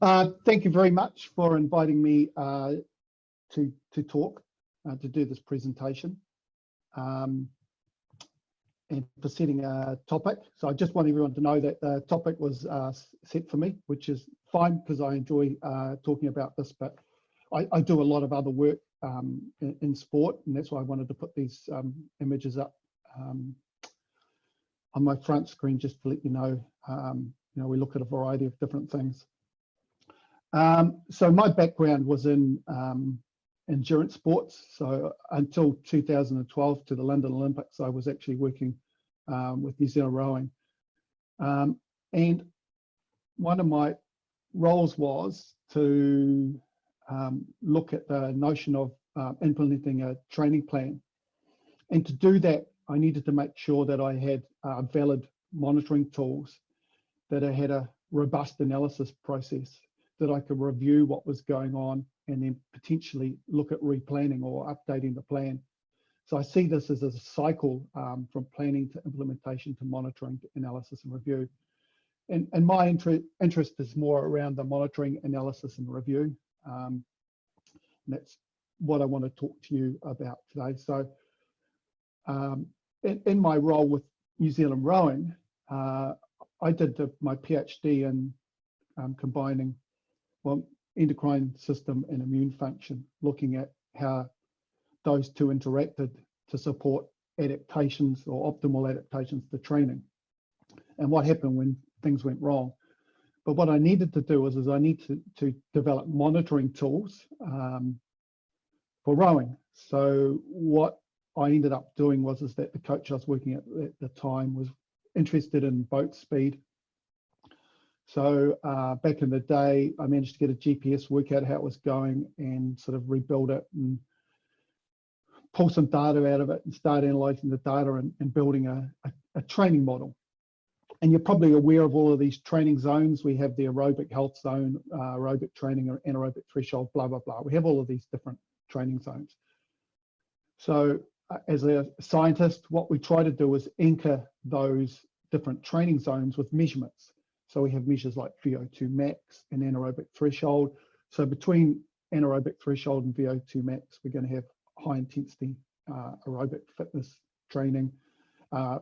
Thank you very much for inviting me to talk, to do this presentation, and for setting a topic. So I just want everyone to know that the topic was set for me, which is fine because I enjoy talking about this, but I do a lot of other work in sport, and that's why I wanted to put these images up on my front screen just to let you know. We look at a variety of different things. So my background was in endurance sports. So until 2012, to the London Olympics, I was actually working with New Zealand rowing. And one of my roles was to look at the notion of implementing a training plan. And to do that, I needed to make sure that I had valid monitoring tools, that I had a robust analysis process, that I could review what was going on and then potentially look at replanning or updating the plan. So I see this as a cycle from planning to implementation to monitoring to analysis and review. And my interest is more around the monitoring, analysis and review. And that's what I want to talk to you about today. So in my role with New Zealand Rowing, I did my PhD in combining endocrine system and immune function, looking at how those two interacted to support adaptations or optimal adaptations to training, and what happened when things went wrong. But what I needed to do is I need to develop monitoring tools for rowing. So what I ended up doing was that the coach I was working at the time was interested in boat speed. So back in the day, I managed to get a GPS, work out how it was going and sort of rebuild it and pull some data out of it and start analyzing the data and building a training model. And you're probably aware of all of these training zones. We have the aerobic health zone, aerobic training, or anaerobic threshold, blah, blah, blah. We have all of these different training zones. So as a scientist, what we try to do is anchor those different training zones with measurements. So we have measures like VO2 max and anaerobic threshold. So between anaerobic threshold and VO2 max, we're going to have high intensity aerobic fitness training.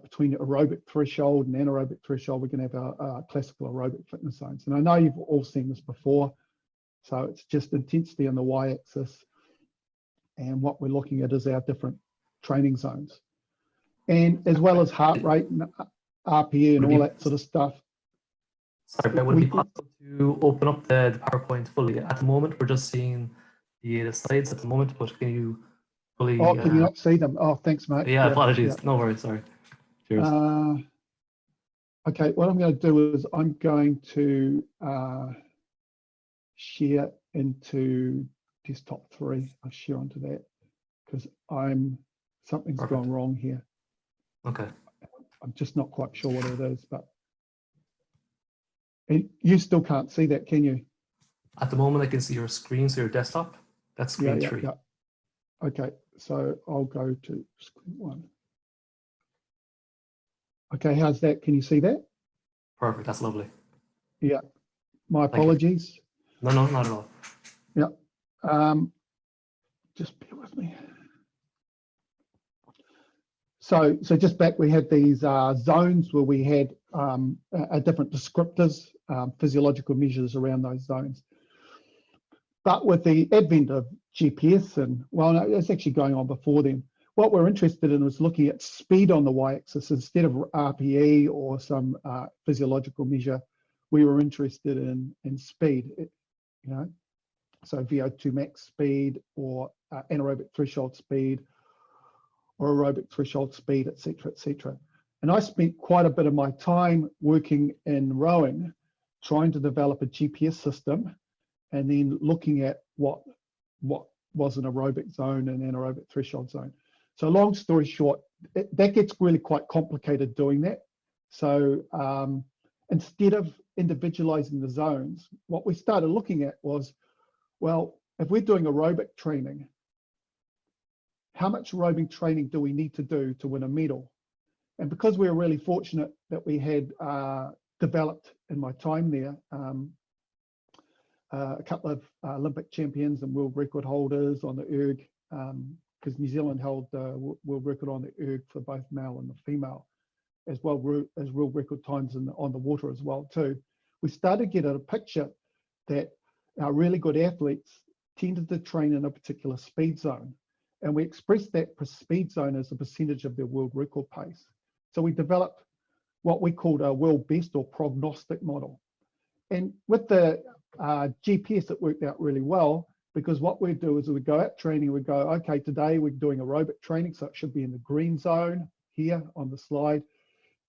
Between aerobic threshold and anaerobic threshold, we're going to have our classical aerobic fitness zones. And I know you've all seen this before. So it's just intensity on the y-axis. And what we're looking at is our different training zones. And as well as heart rate and RPE and all that sort of stuff. Sorry, but would it be possible to open up the PowerPoint fully? At the moment, we're just seeing the slides at the moment, but can you fully... Oh, can you not see them? Oh, thanks, mate. Yeah, apologies. Yeah. No worries, sorry. Cheers. Okay, what I'm going to do is I'm going to share into desktop 3. I'll share onto that because something's gone wrong here. Okay. I'm just not quite sure what it is, but you still can't see that, can you? At the moment, I can see your screen, so your desktop. That's screen 3. Yeah. Okay, so I'll go to screen 1. Okay, how's that? Can you see that? Perfect, that's lovely. Yeah, my apologies. No, not at all. Yeah, just bear with me. So just back, we had these zones where we had different descriptors, physiological measures around those zones. But with the advent of GPS, and well, no, it's actually going on before then, what we're interested in was looking at speed on the y-axis instead of RPE or some physiological measure. We were interested in speed, so VO2 max speed or anaerobic threshold speed or aerobic threshold speed, et cetera, And I spent quite a bit of my time working in rowing, trying to develop a GPS system and then looking at what was an aerobic zone and anaerobic threshold zone. So long story short, that gets really quite complicated doing that. So instead of individualizing the zones, what we started looking at was, well, if we're doing aerobic training, how much aerobic training do we need to do to win a medal? And because we were really fortunate that we had developed in my time there a couple of Olympic champions and world record holders on the erg, because New Zealand held the world record on the erg for both male and the female, as well as world record times on the water as well too. We started to get a picture that our really good athletes tended to train in a particular speed zone, and we expressed that speed zone as a percentage of their world record pace. So we developed what we called a world best or prognostic model. And with the GPS, it worked out really well, because what we do is we go out training, we go, okay, today we're doing aerobic training, so it should be in the green zone here on the slide.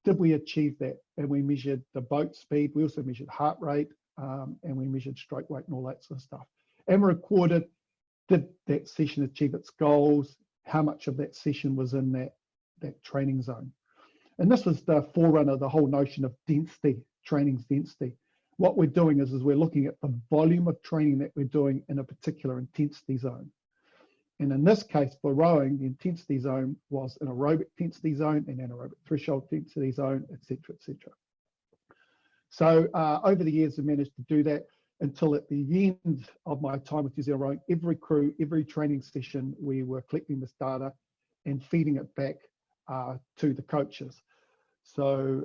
Did we achieve that? And we measured the boat speed. We also measured heart rate, and we measured stroke weight and all that sort of stuff. And we recorded, did that session achieve its goals? How much of that session was in that training zone? And this was the forerunner of the whole notion of density, training's density. What we're doing is we're looking at the volume of training that we're doing in a particular intensity zone. And in this case, for rowing, the intensity zone was an aerobic intensity zone, an anaerobic threshold intensity zone, et cetera, et cetera. So over the years, we managed to do that until at the end of my time with New Zealand Rowing, every crew, every training session, we were collecting this data and feeding it back to the coaches. So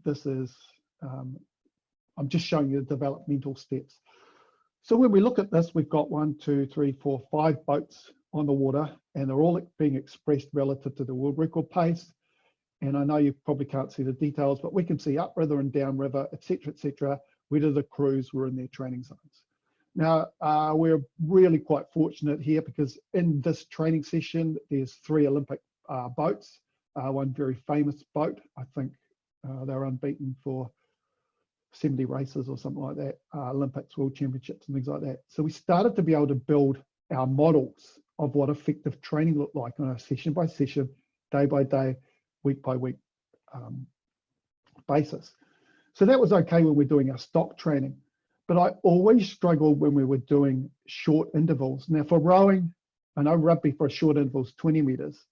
this is, I'm just showing you the developmental steps. So when we look at this, we've got 1, 2, 3, 4, 5 boats on the water, and they're all being expressed relative to the world record pace. And I know you probably can't see the details, but we can see upriver and downriver, et cetera, whether the crews were in their training zones. Now, we're really quite fortunate here, because in this training session, there's 3 Olympic boats, one very famous boat. I think they were unbeaten for 70 races or something like that, Olympics, World Championships and things like that. So we started to be able to build our models of what effective training looked like on a session by session, day by day, week by week basis. So that was okay when we're doing our stock training, but I always struggled when we were doing short intervals. Now for rowing, I know rugby for a short interval is 20 meters.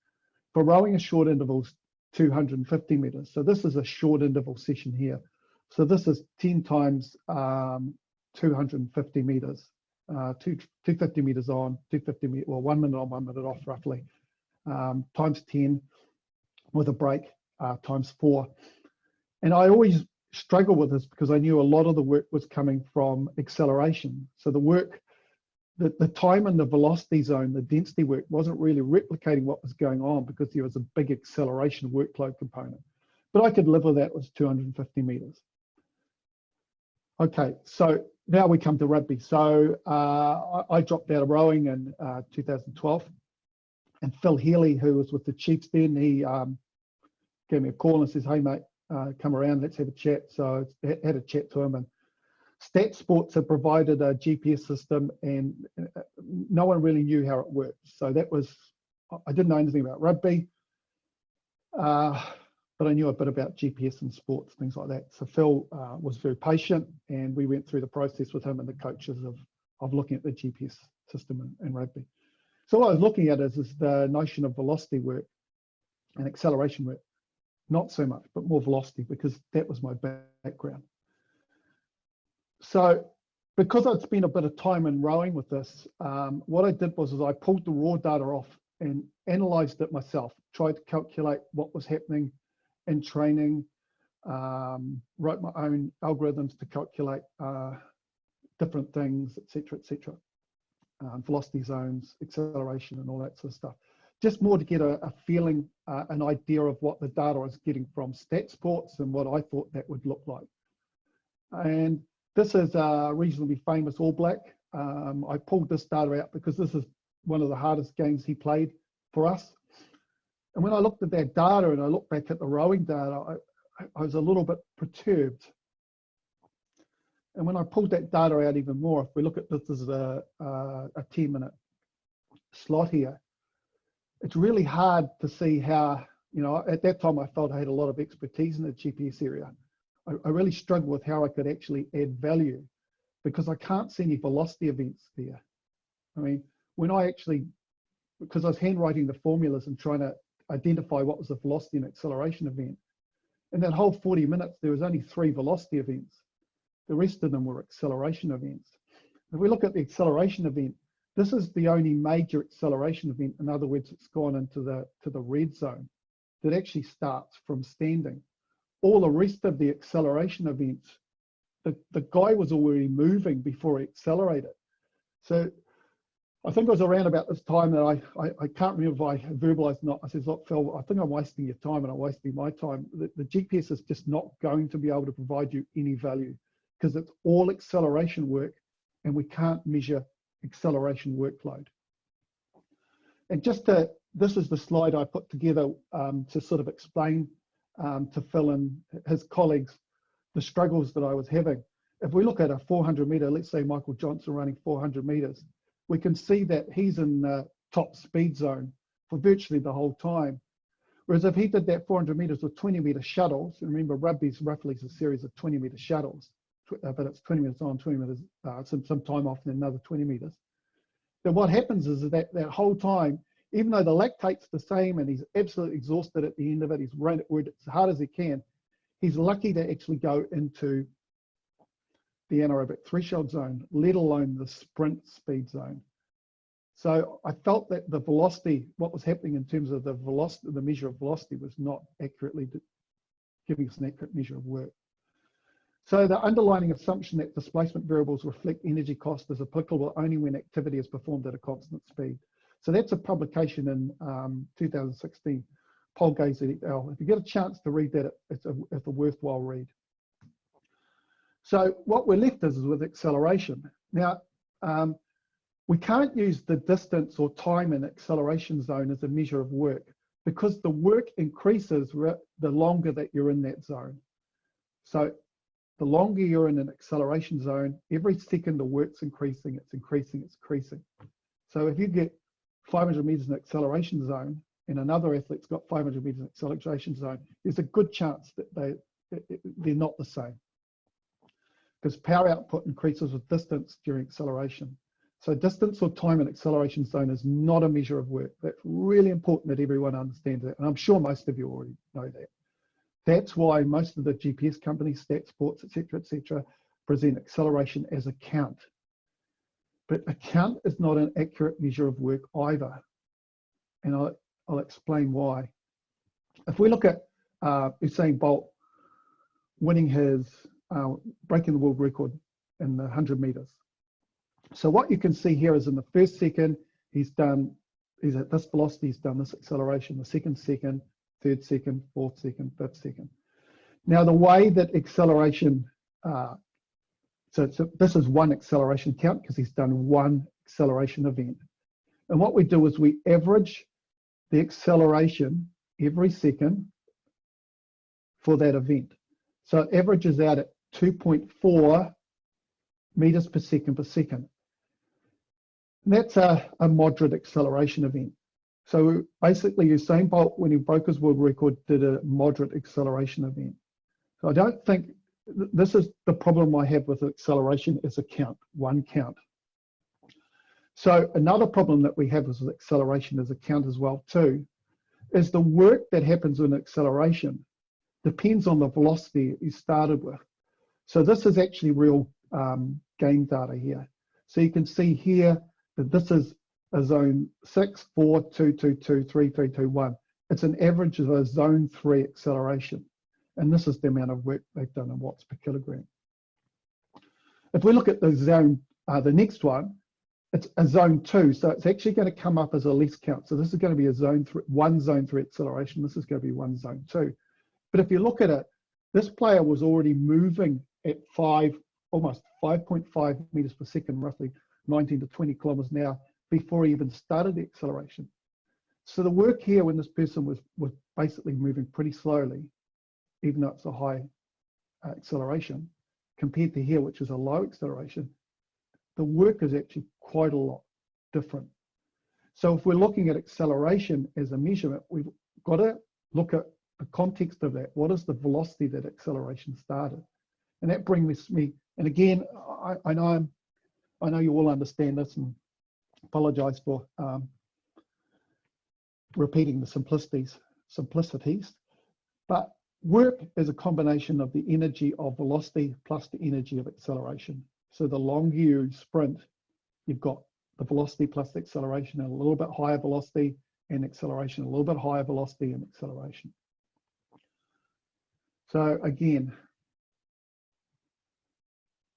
For rowing, a short interval is 250 meters. So this is a short interval session here. So this is 10 times 250 meters, 250 meters on, 250 meters, well, 1 minute on, 1 minute off roughly, times 10 with a break, times 4. And I always struggle with this because I knew a lot of the work was coming from acceleration. So the work, the time and the velocity zone, the density work wasn't really replicating what was going on, because there was a big acceleration workload component. But I could live with that, was 250 meters. Okay, so now we come to rugby. So I dropped out of rowing in 2012, and Phil Healy, who was with the Chiefs then, he gave me a call and says, hey mate, come around, let's have a chat. So I had a chat to him, and STATSports had provided a GPS system, and no one really knew how it worked. So that was, I didn't know anything about rugby, but I knew a bit about GPS and sports, things like that. So Phil was very patient, and we went through the process with him and the coaches of looking at the GPS system in rugby. So what I was looking at is the notion of velocity work and acceleration work. Not so much, but more velocity, because that was my background. So because I'd spent a bit of time in rowing with this, what I did was I pulled the raw data off and analyzed it myself, tried to calculate what was happening in training, wrote my own algorithms to calculate different things, et cetera, velocity zones, acceleration, and all that sort of stuff. Just more to get a feeling, an idea of what the data I was getting from STATSports and what I thought that would look like. And this is a reasonably famous All Black. I pulled this data out because this is one of the hardest games he played for us. And when I looked at that data and I looked back at the rowing data, I was a little bit perturbed. And when I pulled that data out even more, if we look at this as a 10-minute slot here, it's really hard to see how, you know, at that time I felt I had a lot of expertise in the GPS area. I really struggled with how I could actually add value, because I can't see any velocity events there. I mean, when I actually, because I was handwriting the formulas and trying to identify what was the velocity and acceleration event, in that whole 40 minutes, there was only 3 velocity events. The rest of them were acceleration events. If we look at the acceleration event, this is the only major acceleration event. In other words, it's gone into the red zone that actually starts from standing. All the rest of the acceleration events, the guy was already moving before he accelerated. So I think it was around about this time that I can't remember if I verbalized or not. I said, look, Phil, I think I'm wasting your time and I'm wasting my time. The GPS is just not going to be able to provide you any value because it's all acceleration work and we can't measure acceleration workload. And this is the slide I put together to sort of explain to Phil and his colleagues the struggles that I was having. If we look at a 400 meter, let's say Michael Johnson running 400 meters, we can see that he's in the top speed zone for virtually the whole time. Whereas if he did that 400 meters with 20 meter shuttles, and remember rugby's roughly is a series of 20 meter shuttles, but it's 20 minutes on, 20 minutes, some time off and another 20 meters. Then what happens is that whole time, even though the lactate's the same and he's absolutely exhausted at the end of it, he's run it as hard as he can, he's lucky to actually go into the anaerobic threshold zone, let alone the sprint speed zone. So I felt that the velocity, what was happening in terms of the velocity, the measure of velocity was not accurately giving us an accurate measure of work. So the underlying assumption that displacement variables reflect energy cost is applicable only when activity is performed at a constant speed. So that's a publication in 2016, Polgaze et al. If you get a chance to read that, it's a worthwhile read. So what we're left is with acceleration. Now, we can't use the distance or time in acceleration zone as a measure of work because the work increases the longer that you're in that zone. So the longer you're in an acceleration zone, every second the work's increasing, it's increasing, it's increasing. So if you get 500 meters in acceleration zone and another athlete's got 500 meters in acceleration zone, there's a good chance that they're not the same because power output increases with distance during acceleration. So distance or time in acceleration zone is not a measure of work. That's really important that everyone understands that. And I'm sure most of you already know that. That's why most of the GPS companies, STATSports, et cetera, present acceleration as a count. But a count is not an accurate measure of work either. And I'll explain why. If we look at Usain Bolt winning his, breaking the world record in the 100 meters. So what you can see here is in the first second, he's at this velocity, he's done this acceleration, the second second, third second, fourth second, fifth second. Now the way that acceleration, so this is one acceleration count because he's done one acceleration event. And what we do is we average the acceleration every second for that event. So it averages out at 2.4 meters per second per second. And that's a moderate acceleration event. So basically Usain Bolt, when he broke his world record, did a moderate acceleration event. So I don't think, this is the problem I have with acceleration is a count, one count. So another problem that we have with acceleration as a count as well too, is the work that happens in acceleration depends on the velocity you started with. So this is actually real game data here. So you can see here that this is a zone 6, 4, 2, 2, 2, 3, 3, 2, 1. It's an average of a zone 3 acceleration. And this is the amount of work they've done in watts per kilogram. If we look at the zone, the next one, it's a zone 2. So it's actually going to come up as a less count. So this is going to be a zone 3, one zone 3 acceleration. This is going to be one zone 2. But if you look at it, this player was already moving at almost 5.5 meters per second, roughly 19 to 20 kilometers an hour, before he even started the acceleration. So the work here when this person was basically moving pretty slowly, even though it's a high acceleration, compared to here, which is a low acceleration, the work is actually quite a lot different. So if we're looking at acceleration as a measurement, we've got to look at the context of that. What is the velocity that acceleration started? And that brings me, and again, I know you all understand this, and apologize for repeating the simplicities, but work is a combination of the energy of velocity plus the energy of acceleration. So the longer you sprint, you've got the velocity plus the acceleration, and a little bit higher velocity and acceleration, a little bit higher velocity and acceleration. So again,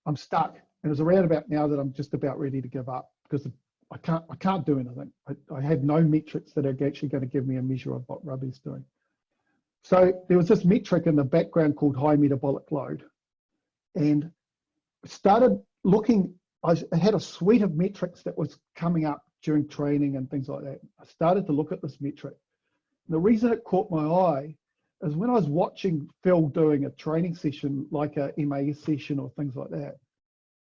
I'm stuck, and it's around about now that I'm just about ready to give up, because I can't do anything. I had no metrics that are actually going to give me a measure of what rugby's doing. So there was this metric in the background called high metabolic load, and I started looking. I had a suite of metrics that was coming up during training and things like that. I started to look at this metric. And the reason it caught my eye is when I was watching Phil doing a training session, like a MAS session or things like that,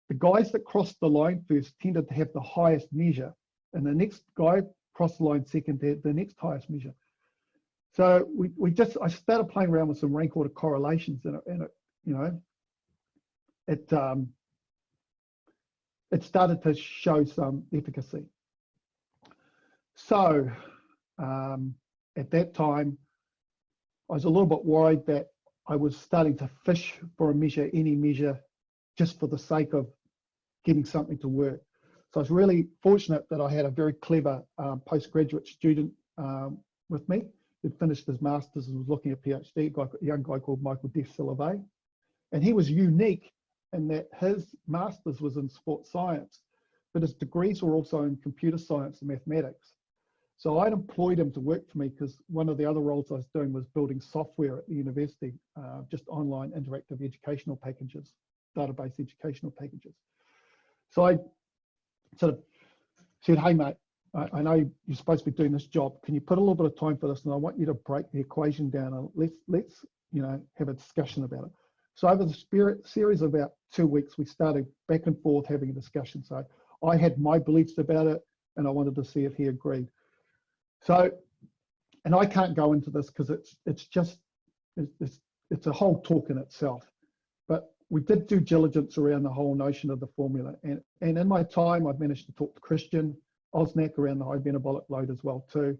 the guys that crossed the line first tended to have the highest measure, and the next guy crossed the line second had the next highest measure. So I started playing around with some rank order correlations, and it started to show some efficacy. So at that time, I was a little bit worried that I was starting to fish for a measure, any measure, just for the sake of getting something to work. So I was really fortunate that I had a very clever postgraduate student with me who'd finished his master's and was looking at PhD, a young guy called Michael Silve. And he was unique in that his master's was in sports science, but his degrees were also in computer science and mathematics. So I'd employed him to work for me because one of the other roles I was doing was building software at the university, just online interactive educational packages, database educational packages. So I sort of said, hey mate, I know you're supposed to be doing this job. Can you put a little bit of time for this? And I want you to break the equation down and let's have a discussion about it. So over the series of about 2 weeks, we started back and forth having a discussion. So I had my beliefs about it, and I wanted to see if he agreed. So, and I can't go into this because it's a whole talk in itself. But we did due diligence around the whole notion of the formula. And in my time, I've managed to talk to Christian Osnak around the high metabolic load as well too.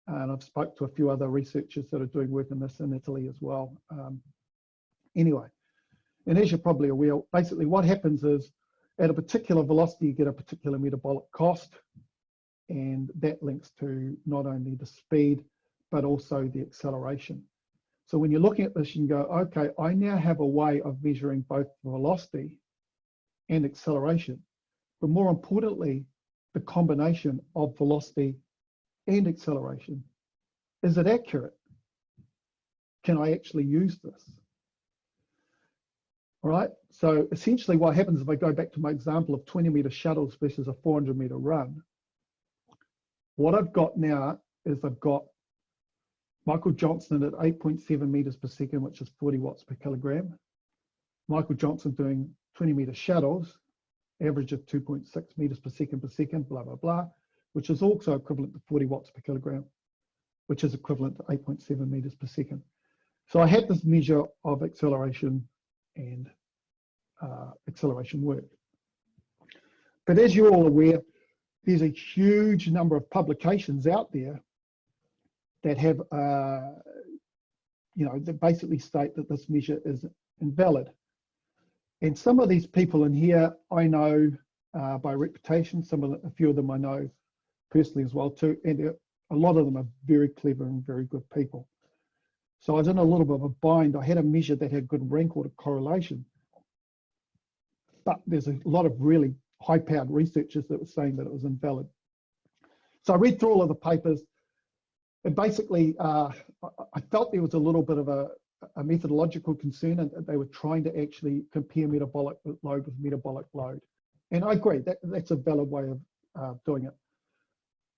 And I've spoke to a few other researchers that are doing work in this in Italy as well. Anyway, and as you're probably aware, basically what happens is at a particular velocity, you get a particular metabolic cost, and that links to not only the speed, but also the acceleration. So when you're looking at this, you can go, okay, I now have a way of measuring both velocity and acceleration, but more importantly, the combination of velocity and acceleration. Is it accurate? Can I actually use this? All right, so essentially what happens if I go back to my example of 20-meter shuttles versus a 400-meter run, what I've got now is I've got Michael Johnson at 8.7 meters per second, which is 40 watts per kilogram. Michael Johnson doing 20-meter shuttles, average of 2.6 meters per second, blah, blah, blah, which is also equivalent to 40 watts per kilogram, which is equivalent to 8.7 meters per second. So I had this measure of acceleration and acceleration work. But as you're all aware, there's a huge number of publications out there that have, that basically state that this measure is invalid. And some of these people in here I know by reputation, a few of them I know personally as well too, and a lot of them are very clever and very good people. So I was in a little bit of a bind. I had a measure that had good rank order correlation, but there's a lot of really high-powered researchers that were saying that it was invalid. So I read through all of the papers, and basically I felt there was a little bit of a methodological concern, and they were trying to actually compare metabolic load with metabolic load. And I agree, that's a valid way of doing it.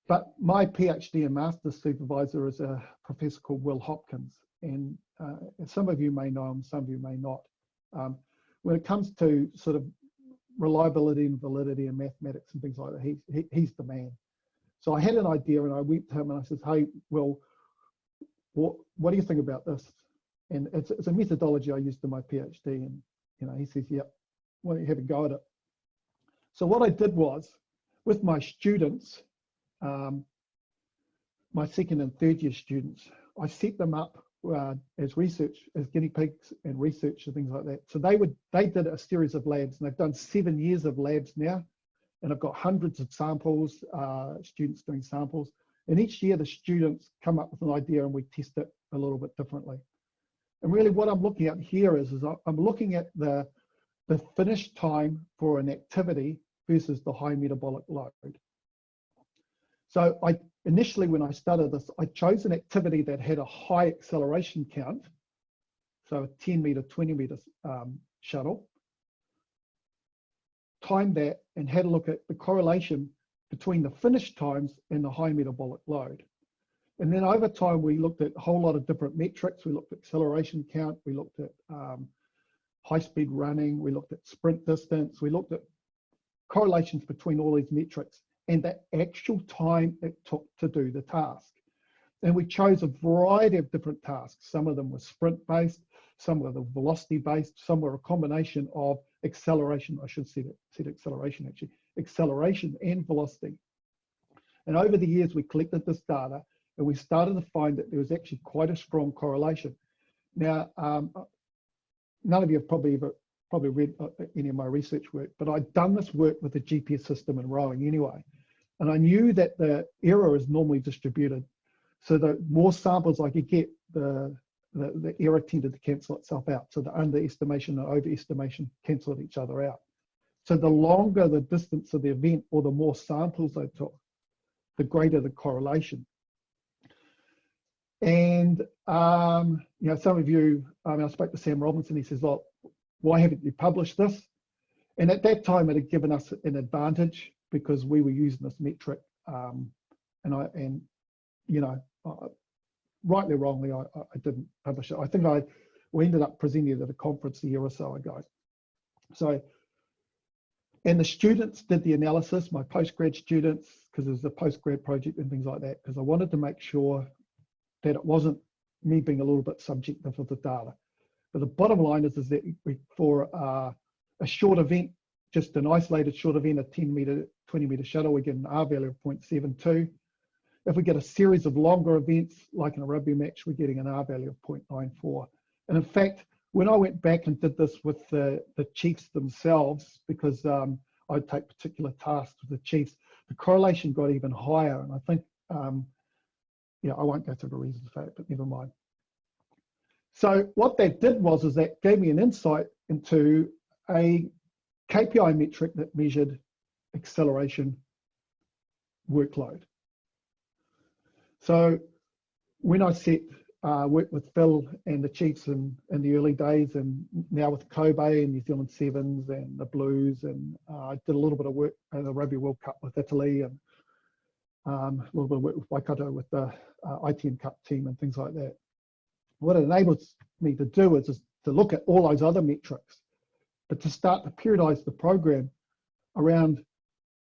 But my PhD and master's supervisor is a professor called Will Hopkins, and some of you may know him, some of you may not. When it comes to sort of reliability and validity and mathematics and things like that, he's the man. So I had an idea, and I went to him and I said, hey, Will, what do you think about this? And it's a methodology I used in my PhD, and he says, yep, why don't you have a go at it? So what I did was, with my students, my second and third year students, I set them up as research, as guinea pigs and research and things like that. So they did a series of labs, and they've done 7 years of labs now, and I've got hundreds of samples, students doing samples, and each year the students come up with an idea and we test it a little bit differently. And really what I'm looking at here is I'm looking at the finish time for an activity versus the high metabolic load. So initially when I started this, I chose an activity that had a high acceleration count, so a 10 meter, 20 meter shuttle, timed that and had a look at the correlation between the finish times and the high metabolic load. And then over time, we looked at a whole lot of different metrics. We looked at acceleration count, we looked at high speed running, we looked at sprint distance, we looked at correlations between all these metrics and the actual time it took to do the task. And we chose a variety of different tasks. Some of them were sprint based, some were the velocity based, some were a combination of acceleration, I should say acceleration actually, acceleration and velocity. And over the years, we collected this data and we started to find that there was actually quite a strong correlation. Now, none of you have probably read any of my research work, but I'd done this work with the GPS system in rowing anyway. And I knew that the error is normally distributed. So the more samples I could get, the error tended to cancel itself out. So the underestimation and overestimation canceled each other out. So the longer the distance of the event or the more samples I took, the greater the correlation. And you know, some of you, I spoke to Sam Robinson, he says, "Well, why haven't you published this?" And at that time, it had given us an advantage because we were using this metric, and you know, rightly or wrongly, I didn't publish it. I think we ended up presenting it at a conference a year or so ago. So, and the students did the analysis, my postgrad students, because it was a postgrad project and things like that, because I wanted to make sure that it wasn't me being a little bit subjective of the data. But the bottom line is that for a short event, just an isolated short event, a 10 meter, 20 meter shuttle, we get an R value of 0.72. If we get a series of longer events, like in a rugby match, we're getting an R value of 0.94. And in fact, when I went back and did this with the Chiefs themselves, because I'd take particular tasks with the Chiefs, the correlation got even higher. And I think, yeah, I won't go through the reasons for it, but never mind. So what that did was that gave me an insight into a KPI metric that measured acceleration workload. So when I worked with Phil and the Chiefs in the early days, and now with Kobe and New Zealand Sevens and the Blues, and I did a little bit of work at the Rugby World Cup with Italy, and a little bit of work with Waikato with the ITM Cup team and things like that. What it enables me to do is to look at all those other metrics, but to start to periodize the program around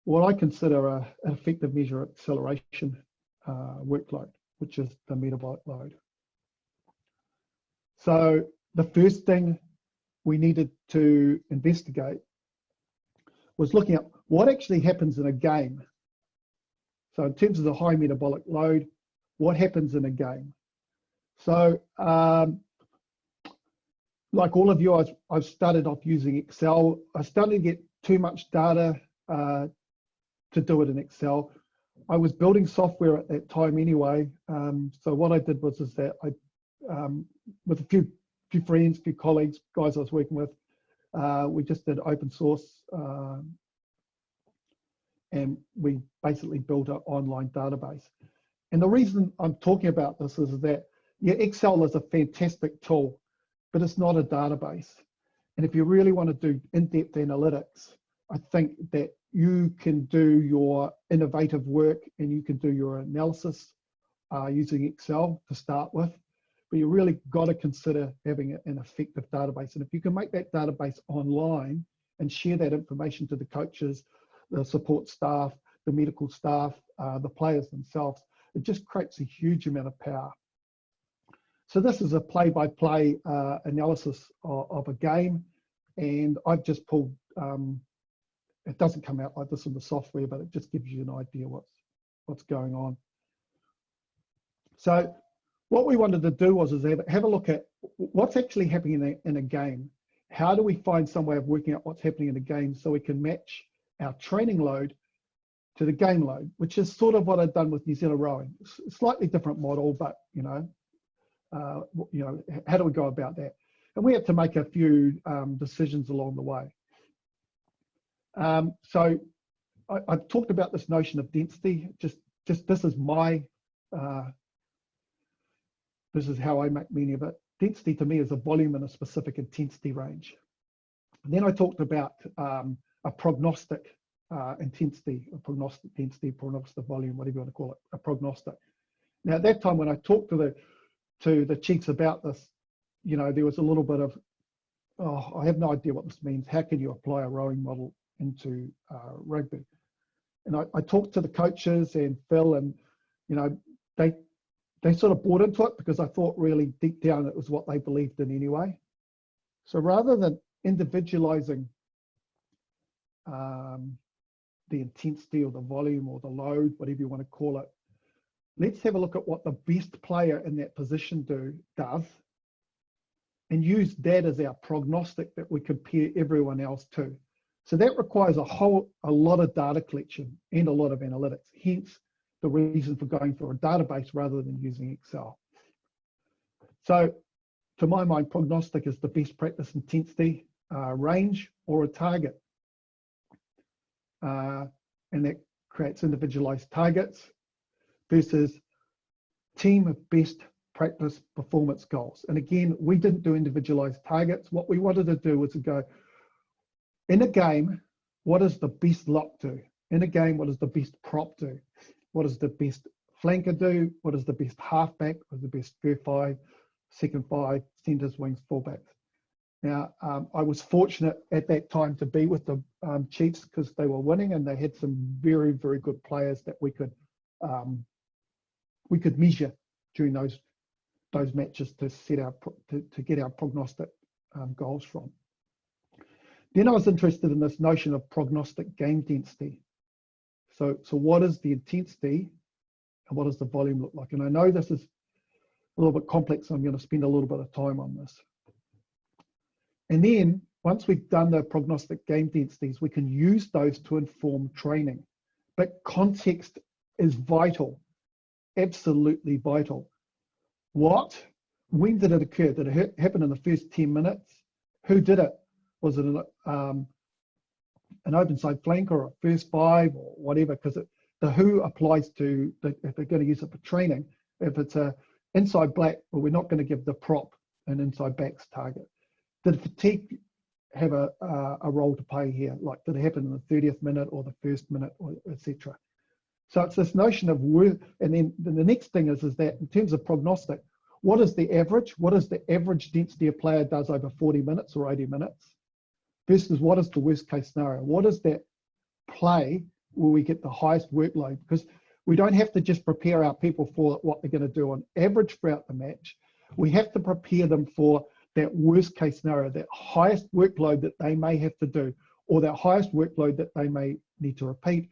what I consider an effective measure of acceleration workload, which is the metabolic load. So the first thing we needed to investigate was looking at what actually happens in a game. So in terms of the high metabolic load, what happens in a game? So like all of you, I've started off using Excel. I started to get too much data to do it in Excel. I was building software at that time anyway. So what I did was that I, with a few friends, few colleagues, guys I was working with, we just did open source, and we basically built an online database. And the reason I'm talking about this is that, yeah, Excel is a fantastic tool, but it's not a database. And if you really want to do in-depth analytics, I think that you can do your innovative work and you can do your analysis using Excel to start with, but you really got to consider having an effective database. And if you can make that database online and share that information to the coaches, the support staff, the medical staff, the players themselves, it just creates a huge amount of power. So this is a play-by-play analysis of a game, and I've just pulled, it doesn't come out like this in the software, but it just gives you an idea what's going on. So what we wanted to do was have a look at what's actually happening in a game. How do we find some way of working out what's happening in a game so we can match our training load to the game load, which is sort of what I've done with New Zealand rowing. Slightly different model, but how do we go about that? And we had to make a few decisions along the way. So I've talked about this notion of density. Just this is my this is how I make meaning of it. Density to me is a volume in a specific intensity range. And then I talked about a prognostic intensity, a prognostic density, prognostic volume, whatever you want to call it, a prognostic. Now at that time when I talked to the chiefs about this, there was a little bit of, oh, I have no idea what this means. How can you apply a rowing model into rugby? And I talked to the coaches and Phil, and they sort of bought into it because I thought really deep down it was what they believed in anyway. So rather than individualizing the intensity or the volume or the load, whatever you want to call it, let's have a look at what the best player in that position does and use that as our prognostic that we compare everyone else to. So that requires a lot of data collection and a lot of analytics, hence the reason for going for a database rather than using Excel. So to my mind, prognostic is the best practice intensity range or a target. And that creates individualized targets versus team of best practice performance goals. And again, we didn't do individualized targets. What we wanted to do was to go, in a game, what does the best lock do? In a game, what does the best prop do? What does the best flanker do? What is the best halfback? What is the best third five, second five, centers, wings, fullbacks? Now, I was fortunate at that time to be with the Chiefs because they were winning and they had some very, very good players that we could measure during those matches to set our to get our prognostic goals from. Then I was interested in this notion of prognostic game density. So what is the intensity and what does the volume look like? And I know this is a little bit complex, so I'm going to spend a little bit of time on this. And then once we've done the prognostic game densities, we can use those to inform training. But context is vital, absolutely vital. When did it occur? Did it happen in the first 10 minutes? Who did it? Was it an open side flank or a first five or whatever? Because the who applies to, if they're going to use it for training, if it's a inside black, well, we're not going to give the prop an inside backs target. Did fatigue have a role to play here? Like, did it happen in the 30th minute or the first minute, or etc.? So it's this notion of worth. And then the next thing is that in terms of prognostic, what is the average? What is the average density a player does over 40 minutes or 80 minutes? Versus what is the worst case scenario? What is that play where we get the highest workload? Because we don't have to just prepare our people for what they're going to do on average throughout the match. We have to prepare them for that worst case scenario, that highest workload that they may have to do, or that highest workload that they may need to repeat,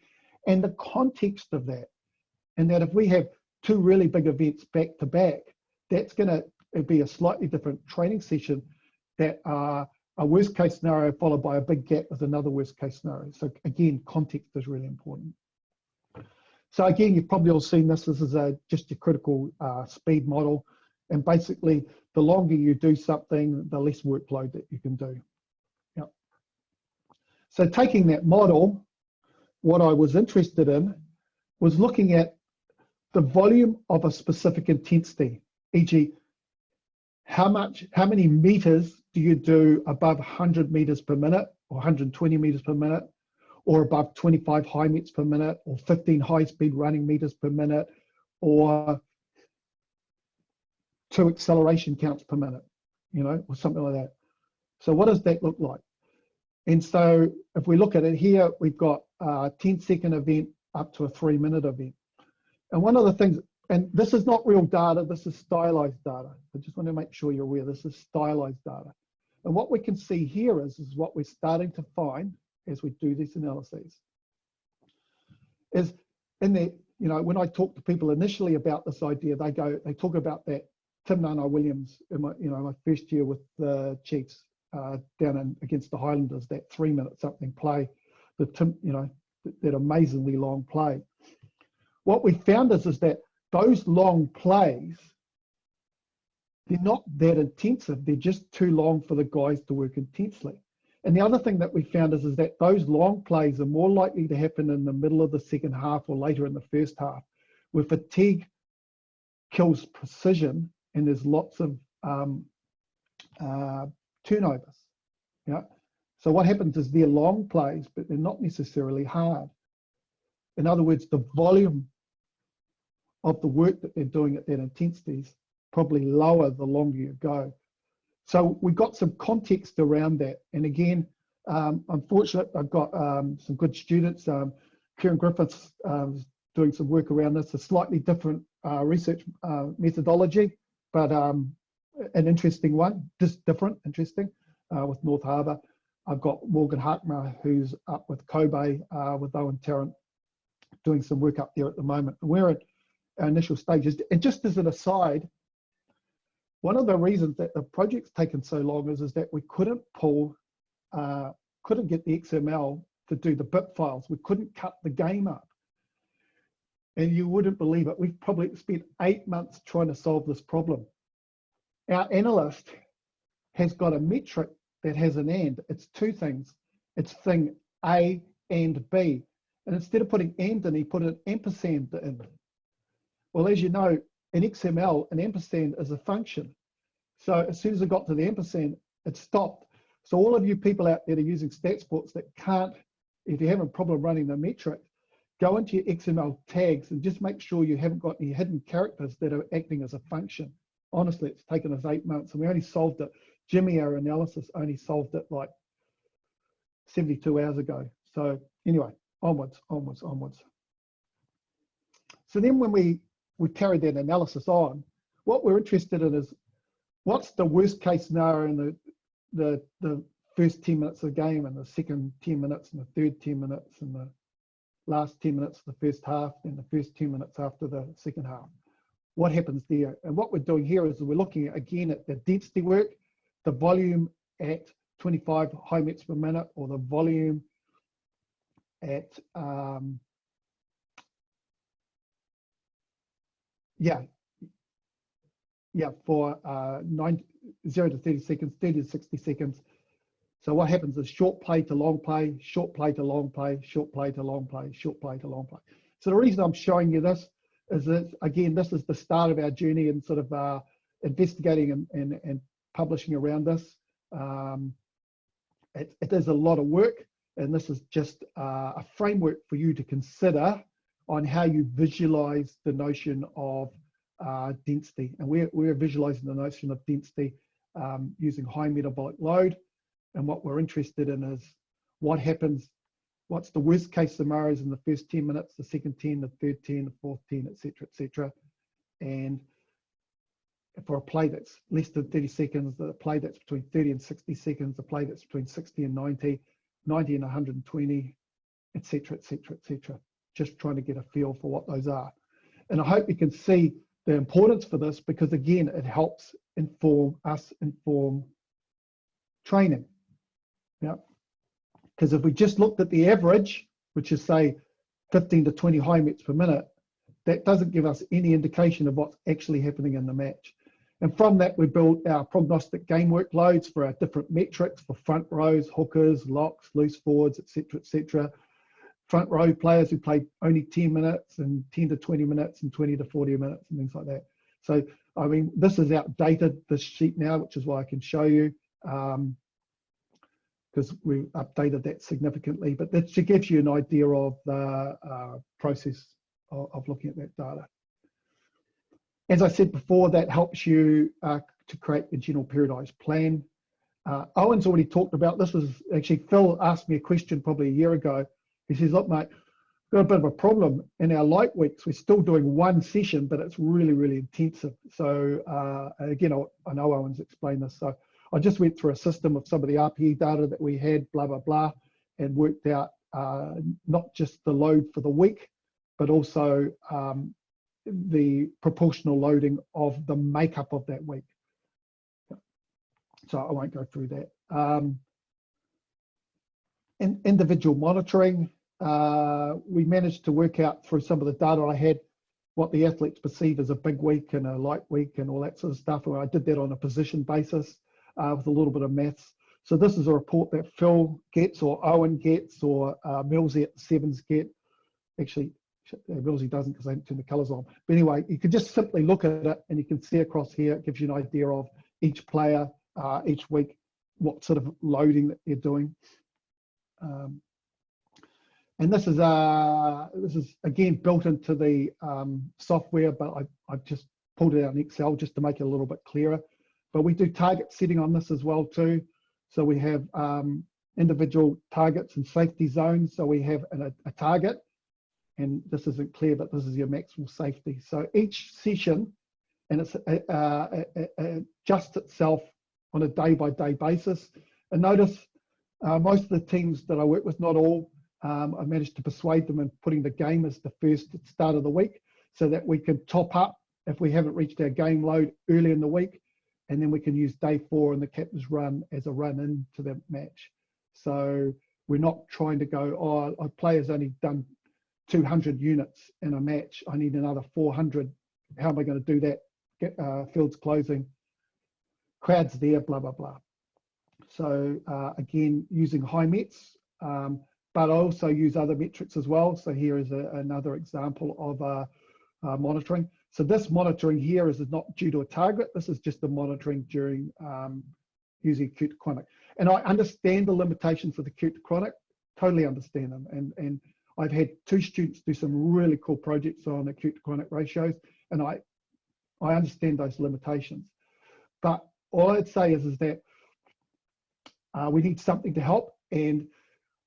and the context of that. And that if we have two really big events back to back, that's going to be a slightly different training session that are a worst case scenario followed by a big gap with another worst case scenario. So again, context is really important. So again, you've probably all seen this. This is just your critical speed model. And basically, the longer you do something, the less workload that you can do. Yep. So taking that model, what I was interested in was looking at the volume of a specific intensity, e.g., how many meters do you do above 100 meters per minute or 120 meters per minute, or above 25 high meters per minute, or 15 high-speed running meters per minute, or 2 acceleration counts per minute, or something like that. So what does that look like? And so if we look at it here, we've got a 10-second event up to a 3-minute event. And one of the things, and this is not real data, this is stylized data. I just want to make sure you're aware this is stylized data. And what we can see here is what we're starting to find as we do these analyses is in the, when I talk to people initially about this idea, they talk about that Tim Nana-Williams in my, my first year with the Chiefs down against the Highlanders, that 3-minute something play, that amazingly long play. What we found is that those long plays, they're not that intensive. They're just too long for the guys to work intensely. And the other thing that we found is that those long plays are more likely to happen in the middle of the second half or later in the first half, where fatigue kills precision and there's lots of turnovers. Yeah. So what happens is they're long plays, but they're not necessarily hard. In other words, the volume of the work that they're doing at that intensity is probably lower the longer you go. So we got some context around that. And again, I'm fortunate I've got some good students. Kieran Griffiths doing some work around this, a slightly different research methodology, but an interesting one, just different, interesting, with North Harbour. I've got Morgan Harkma, who's up with Kobe, with Owen Tarrant, doing some work up there at the moment. We're at our initial stages. And just as an aside, one of the reasons that the project's taken so long is that we couldn't get the XML to do the bit files. We couldn't cut the game up. And you wouldn't believe it. We've probably spent 8 months trying to solve this problem. Our analyst has got a metric that has an and. It's two things. It's thing A and B. And instead of putting and in, he put an ampersand in. Well, as you know, in XML, an ampersand is a function. So as soon as I got to the ampersand, it stopped. So all of you people out there that are using STATSports that can't, if you have a problem running the metric, go into your XML tags and just make sure you haven't got any hidden characters that are acting as a function. Honestly, it's taken us 8 months and we only solved it. Jimmy, our analysis, only solved it like 72 hours ago. So anyway, onwards. So then when we carried that analysis on, what we're interested in is what's the worst case scenario in the first 10 minutes of the game and the second 10 minutes and the third 10 minutes and the last 10 minutes of the first half and the first 10 minutes after the second half. What happens there? And what we're doing here is we're looking at, again, at the density work, the volume at 25 high meters per minute, or the volume at for 0 to 30 seconds, 30 to 60 seconds. So what happens is short play to long play, short play to long play, short play to long play, short play to long play. So the reason I'm showing you this is that, again, this is the start of our journey and sort of investigating and publishing around this. It is a lot of work, and this is just a framework for you to consider on how you visualize the notion of density. And we're visualizing the notion of density using high metabolic load. And what we're interested in is what happens, what's the worst case scenarios in the first 10 minutes, the second 10, the third 10, the fourth 10, et cetera, and for a play that's less than 30 seconds, the play that's between 30 and 60 seconds, the play that's between 60 and 90, 90 and 120, et cetera, just trying to get a feel for what those are. And I hope you can see the importance for this, because again, it helps inform training. Yeah, because if we just looked at the average, which is say 15 to 20 high meters per minute, that doesn't give us any indication of what's actually happening in the match. And from that, we built our prognostic game workloads for our different metrics for front rows, hookers, locks, loose forwards, et cetera. Front row players who played only 10 minutes and 10 to 20 minutes and 20 to 40 minutes and things like that. So, I mean, this is outdated, this sheet now, which is why I can show you, because we updated that significantly, but that gives you an idea of the process of looking at that data. As I said before, that helps you to create a general periodized plan. Owen's already talked about this. Was actually Phil asked me a question probably a year ago. He says, look, mate, we've got a bit of a problem. In our light weeks, we're still doing one session, but it's really, really intensive. So again, I know Owen's explained this. So I just went through a system of some of the RPE data that we had, blah, blah, blah, and worked out not just the load for the week, but also the proportional loading of the makeup of that week. So I won't go through that. In individual monitoring, we managed to work out through some of the data I had what the athletes perceive as a big week and a light week and all that sort of stuff. And I did that on a position basis with a little bit of maths. So this is a report that Phil gets, or Owen gets, or Millsy at the Sevens get. Actually, Millsy doesn't because they haven't turned the colours on. But anyway, you can just simply look at it and you can see across here, it gives you an idea of each player, each week, what sort of loading that they're doing. And this is again built into the software, but I've just pulled it out in Excel just to make it a little bit clearer. But we do target setting on this as well too. So we have individual targets and safety zones. So we have a target, and this isn't clear, but this is your maximal safety. So each session, and it's adjusts itself on a day-by-day basis. And notice most of the teams that I work with, not all, I managed to persuade them in putting the game as the first start of the week so that we can top up if we haven't reached our game load early in the week, and then we can use day 4 and the captain's run as a run into the match. So we're not trying to go, oh, a player's only done 200 units in a match, I need another 400. How am I going to do that? Get fields closing, crowds there, blah, blah, blah. So again, using high mets, but I also use other metrics as well. So here is another example of monitoring. So this monitoring here is not due to a target. This is just the monitoring during using acute to chronic. And I understand the limitations of the acute to chronic, totally understand them. And I've had 2 students do some really cool projects on acute to chronic ratios, and I understand those limitations. But all I'd say is that we need something to help, and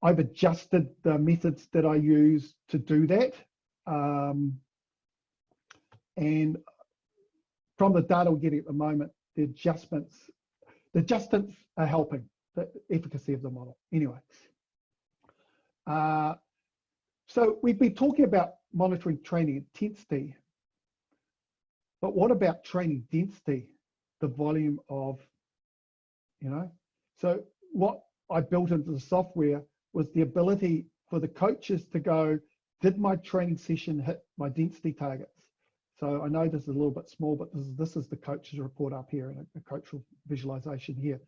I've adjusted the methods that I use to do that. And from the data we're getting at the moment, the adjustments are helping the efficacy of the model. Anyway, so we've been talking about monitoring training intensity, but what about training density, the volume of, so what I built into the software was the ability for the coaches to go, did my training session hit my density targets? So I know this is a little bit small, but this is the coach's report up here and a coachal visualization here.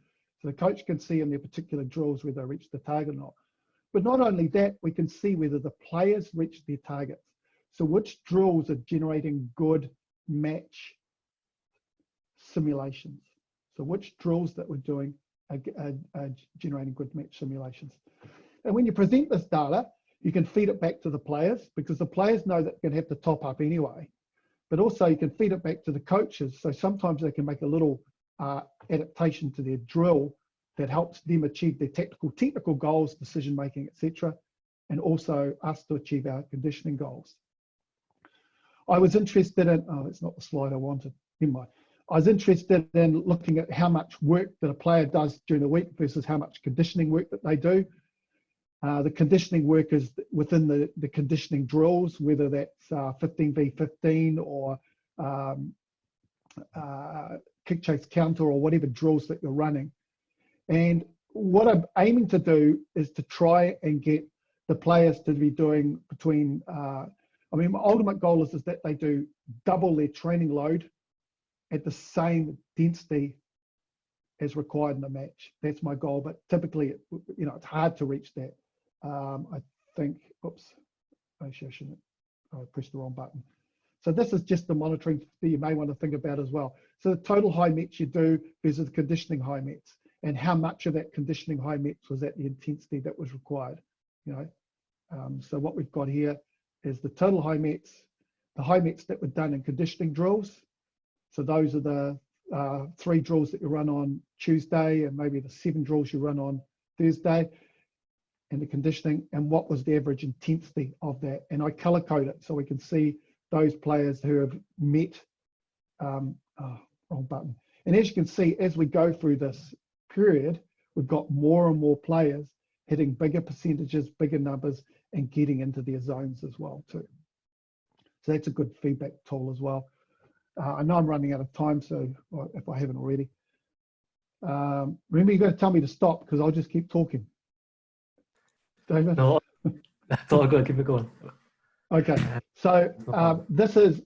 So the coach can see in their particular drills whether they reach the target or not. But not only that, we can see whether the players reach their targets. So which drills are generating good match simulations? So which drills that we're doing are generating good match simulations. And when you present this data, you can feed it back to the players, because the players know that they're going to have to top up anyway. But also you can feed it back to the coaches. So sometimes they can make a little adaptation to their drill that helps them achieve their technical goals, decision making, etc., and also us to achieve our conditioning goals. I was interested in, oh, that's not the slide I wanted, never mind. I was interested in looking at how much work that a player does during the week versus how much conditioning work that they do. The conditioning work is within the conditioning drills, whether that's 15v15 or kick chase counter or whatever drills that you're running. And what I'm aiming to do is to try and get the players to be doing between, I mean, my ultimate goal is that they do double their training load at the same density as required in the match. That's my goal, but typically, it's hard to reach that. I think, oops, actually I shouldn't, I pressed the wrong button. So this is just the monitoring that you may want to think about as well. So the total high mets you do versus the conditioning high mets, and how much of that conditioning high mets was at the intensity that was required, So what we've got here is the total high mets, the high mets that were done in conditioning drills. So those are the 3 drills that you run on Tuesday, and maybe the 7 drills you run on Thursday, and the conditioning, and what was the average intensity of that. And I color code it so we can see those players who have met, wrong button. And as you can see, as we go through this period, we've got more and more players hitting bigger percentages, bigger numbers, and getting into their zones as well too. So that's a good feedback tool as well. I know I'm running out of time, so if I haven't already. Remember, you've got to tell me to stop because I'll just keep talking. David? No, that's all good. Keep it going. Okay, so this is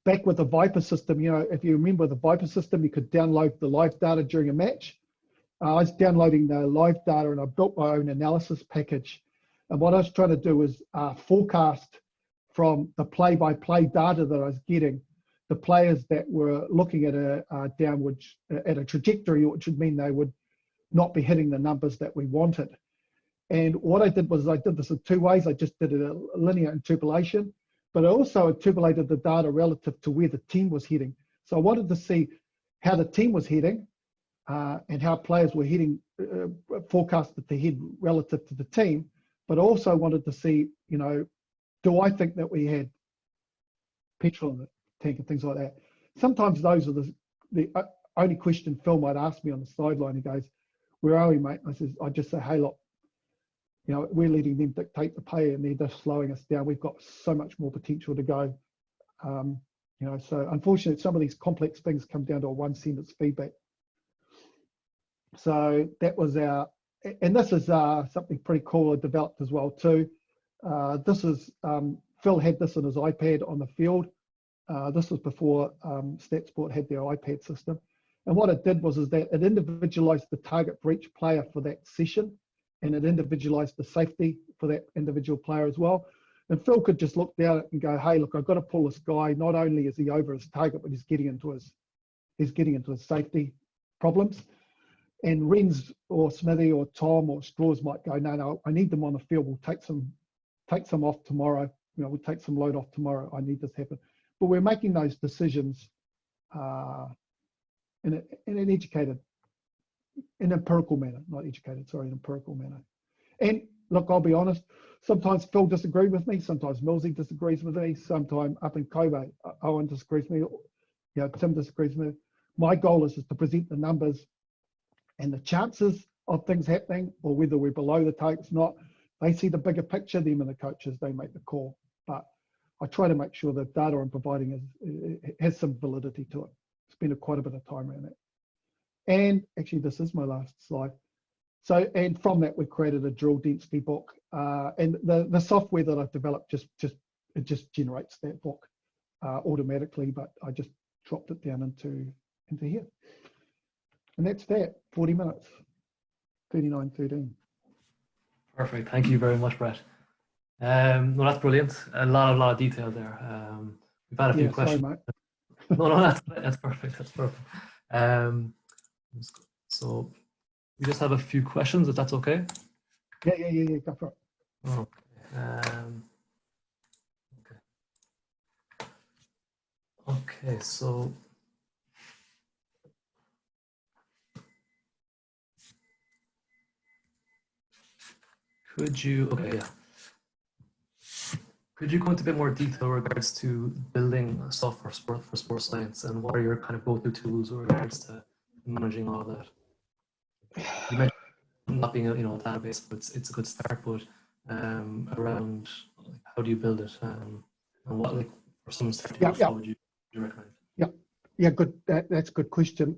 back with the Viper system. You know, if you remember the Viper system, you could download the live data during a match. I was downloading the live data and I built my own analysis package. And what I was trying to do was forecast from the play-by-play data that I was getting, the players that were looking at a trajectory, which would mean they would not be hitting the numbers that we wanted. And what I did was I did this in two ways. I just did a linear interpolation, but I also interpolated the data relative to where the team was heading. So I wanted to see how the team was heading and how players were heading, forecasted to head relative to the team, but also wanted to see, you know, do I think that we had petrol in the tank and things like that. Sometimes those are the only question Phil might ask me on the sideline. He goes, "Where are we, mate?" I just say, "Hey, look, you know, we're letting them dictate the pay and they're just slowing us down. We've got so much more potential to go." You know, so unfortunately, some of these complex things come down to a one sentence feedback. So that was our, and this is something pretty cool I developed as well too. This is, Phil had this on his iPad on the field. This was before STATSports had their iPad system. And what it did was that it individualized the target for each player for that session, and it individualized the safety for that individual player as well. And Phil could just look down and go, "Hey, look, I've got to pull this guy. Not only is he over his target, but he's getting into his safety problems." And Renz or Smithy or Tom or Straws might go, "No, I need them on the field. We'll take some off tomorrow. You know, we'll take some load off tomorrow. I need this to happen." But we're making those decisions in an educated, an empirical manner, not educated, sorry, an empirical manner. And look, I'll be honest, sometimes Phil disagrees with me, sometimes Millsy disagrees with me, sometimes up in Kobe, Owen disagrees with me, you know, Tim disagrees with me. My goal is to present the numbers and the chances of things happening, or whether we're below the targets or not. They see the bigger picture, them and the coaches, they make the call. But I try to make sure the data I'm providing has some validity to it. Spend quite a bit of time around that. And actually, this is my last slide. So, and from that, we created a drill density book. And the software that I've developed just generates that book automatically, but I just dropped it down into here. And that's that, 40 minutes, 39:13. Perfect. Thank you very much, Brett. No, that's brilliant. A lot of detail there. We've had a few questions. Sorry, mate. No, that's perfect. That's perfect. So we just have a few questions, if that's okay. Yeah. Go for it. Okay. So could you go into a bit more detail in regards to building software for sports science, and what are your kind of go-to tools in regards to managing all of that? You mentioned not being a database, but it's a good start. But around how do you build it, and what, like, for some starting off, what would you recommend? Yeah, good. That's a good question.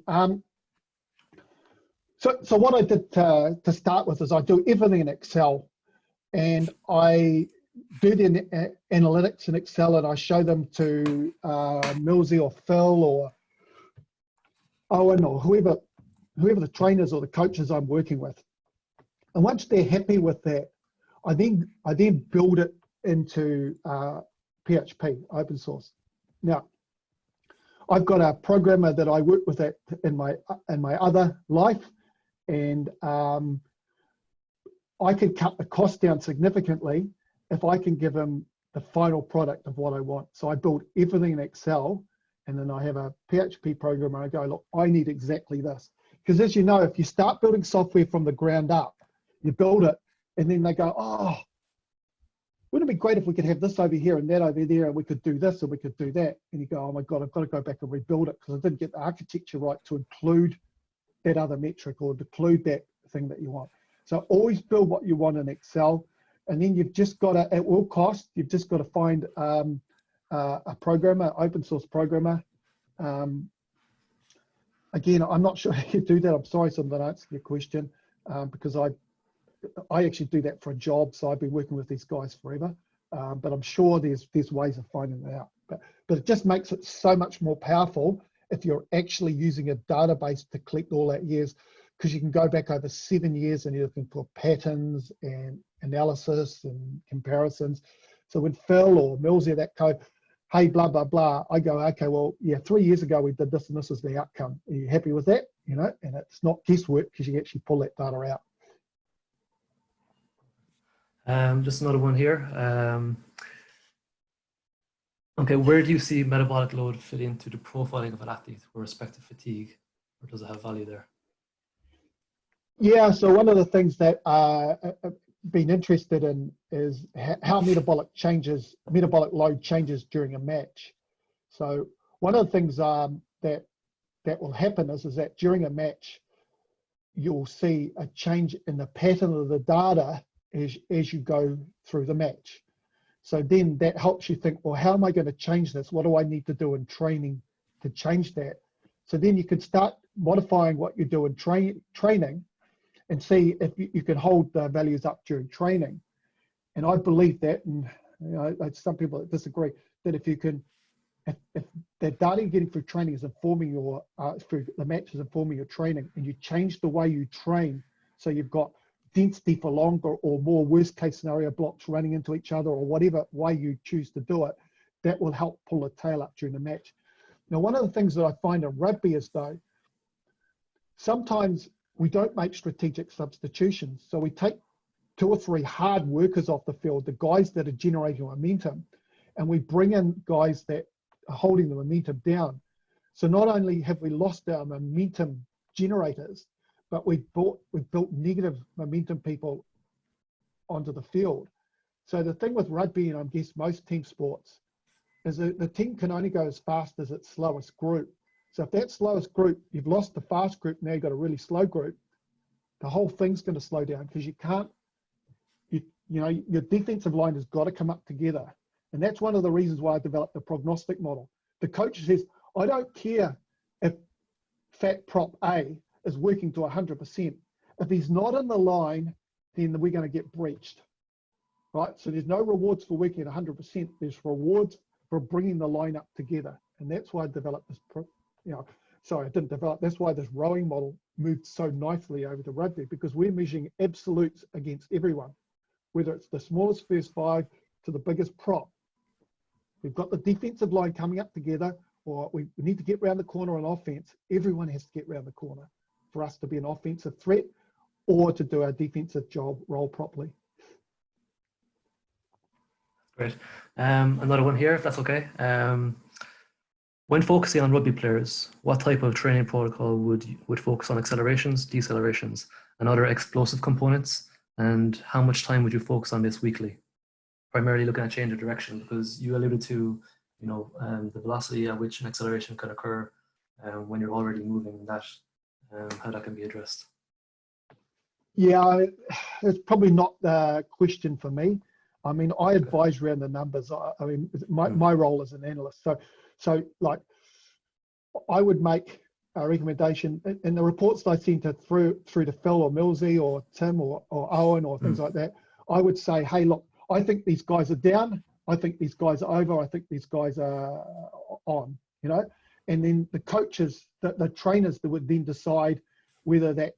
So what I did to start with is I do everything in Excel, and I do the analytics in Excel, and I show them to Millsy or Phil or Owen or whoever the trainers or the coaches I'm working with. And once they're happy with that, I then build it into PHP, open source. Now, I've got a programmer that I work with in my other life, and I can cut the cost down significantly if I can give him the final product of what I want. So I build everything in Excel, and then I have a PHP program and I go, look, I need exactly this. Because as you know, if you start building software from the ground up, you build it, and then they go, oh, wouldn't it be great if we could have this over here and that over there, and we could do this and we could do that. And you go, oh my God, I've got to go back and rebuild it because I didn't get the architecture right to include that other metric or include that thing that you want. So always build what you want in Excel. And then you've just got to, at all costs, you've just got to find a programmer, open source programmer. Again, I'm not sure how you do that. I'm sorry, so I'm not answering your question, because I actually do that for a job. So I've been working with these guys forever, but I'm sure there's ways of finding it out. But it just makes it so much more powerful if you're actually using a database to collect all that years, because you can go back over 7 years and you're looking for patterns and analysis and comparisons. So when Phil or Millsy, that code, hey, blah, blah, blah, I go, okay, well, yeah, 3 years ago we did this and this is the outcome. Are you happy with that? You know, and it's not guesswork because you actually pull that data out. Just another one here. Okay, where do you see metabolic load fit into the profiling of an athlete with respect to fatigue, or does it have value there? Yeah, so one of the things that I've been interested in is how metabolic load changes during a match. So one of the things that will happen is that during a match, you'll see a change in the pattern of the data as you go through the match. So then that helps you think, well, how am I going to change this? What do I need to do in training to change that? So then you can start modifying what you do in training and see if you can hold the values up during training. And I believe that, and you know, some people disagree, that if you can, if the data you're getting through training is informing your, through the match is informing your training, and you change the way you train, so you've got density for longer or more worst case scenario blocks running into each other, or whatever way you choose to do it, that will help pull the tail up during the match. Now, one of the things that I find in rugby is though, sometimes we don't make strategic substitutions. So we take 2 or 3 hard workers off the field, the guys that are generating momentum, and we bring in guys that are holding the momentum down. So not only have we lost our momentum generators, but we've built negative momentum people onto the field. So the thing with rugby, and I guess most team sports, is that the team can only go as fast as its slowest group. So if that slowest group, you've lost the fast group, now you've got a really slow group, the whole thing's going to slow down, because you can't, you know, your defensive line has got to come up together. And that's one of the reasons why I developed the prognostic model. The coach says, I don't care if fat prop A is working to 100%. If he's not in the line, then we're going to get breached, right? So there's no rewards for working at 100%. There's rewards for bringing the line up together. And that's why I developed this, that's why this rowing model moved so nicely over to rugby, because we're measuring absolutes against everyone, whether it's the smallest first 5 to the biggest prop. We've got the defensive line coming up together, or we need to get around the corner on offense. Everyone has to get around the corner for us to be an offensive threat or to do our defensive role properly. Great. Another one here, if that's okay. When focusing on rugby players, what type of training protocol would focus on accelerations, decelerations, and other explosive components? And how much time would you focus on this weekly? Primarily looking at change of direction, because you alluded to, you know, the velocity at which an acceleration can occur when you're already moving, and that how that can be addressed. Yeah, it's probably not the question for me. I mean, I advise around the numbers. I mean, my role as an analyst. So like, I would make a recommendation in the reports that I sent through to Phil or Millsy or Tim or Owen or things like that. I would say, hey, look, I think these guys are down. I think these guys are over. I think these guys are on, you know, and then the coaches, the trainers that would then decide whether that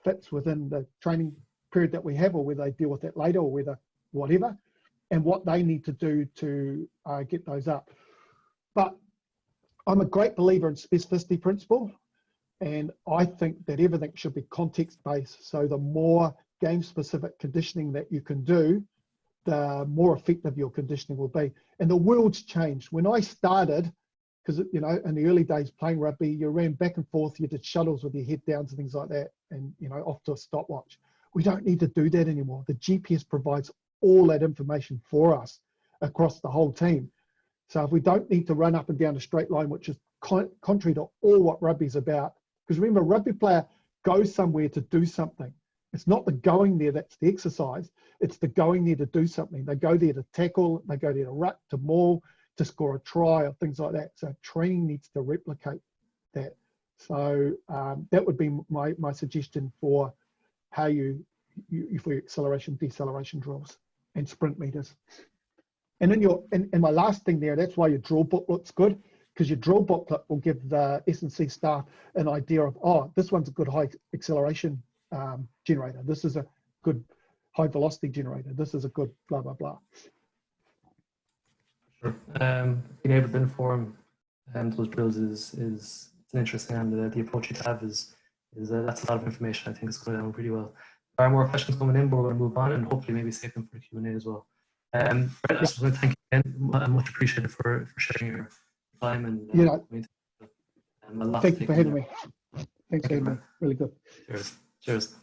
fits within the training period that we have, or whether they deal with that later, or whether whatever, and what they need to do to get those up. But I'm a great believer in specificity principle, and I think that everything should be context-based. So the more game-specific conditioning that you can do, the more effective your conditioning will be. And the world's changed. When I started, because, you know, in the early days playing rugby, you ran back and forth, you did shuttles with your head down and things like that, and, you know, off to a stopwatch. We don't need to do that anymore. The GPS provides all that information for us across the whole team. So if we don't need to run up and down a straight line, which is contrary to all what rugby's about, because remember, a rugby player goes somewhere to do something. It's not the going there that's the exercise. It's the going there to do something. They go there to tackle, they go there to ruck, to maul, to score a try, or things like that. So training needs to replicate that. So that would be my suggestion for how you for your acceleration, deceleration drills and sprint meters. And in my last thing there, that's why your drill booklet's good, because your drill booklet will give the S&C staff an idea of, oh, this one's a good high acceleration generator. This is a good high velocity generator. This is a good blah, blah, blah. Sure. Being able to inform those drills is an interesting, and the approach you have is that's a lot of information. I think it's going down pretty well. There are more questions coming in, but we're going to move on and hopefully maybe save them for the Q&A as well. Brett, I just want to thank you again. Much appreciated for sharing your time and thank you for having me. Thanks for having me. Really good. Cheers. Cheers.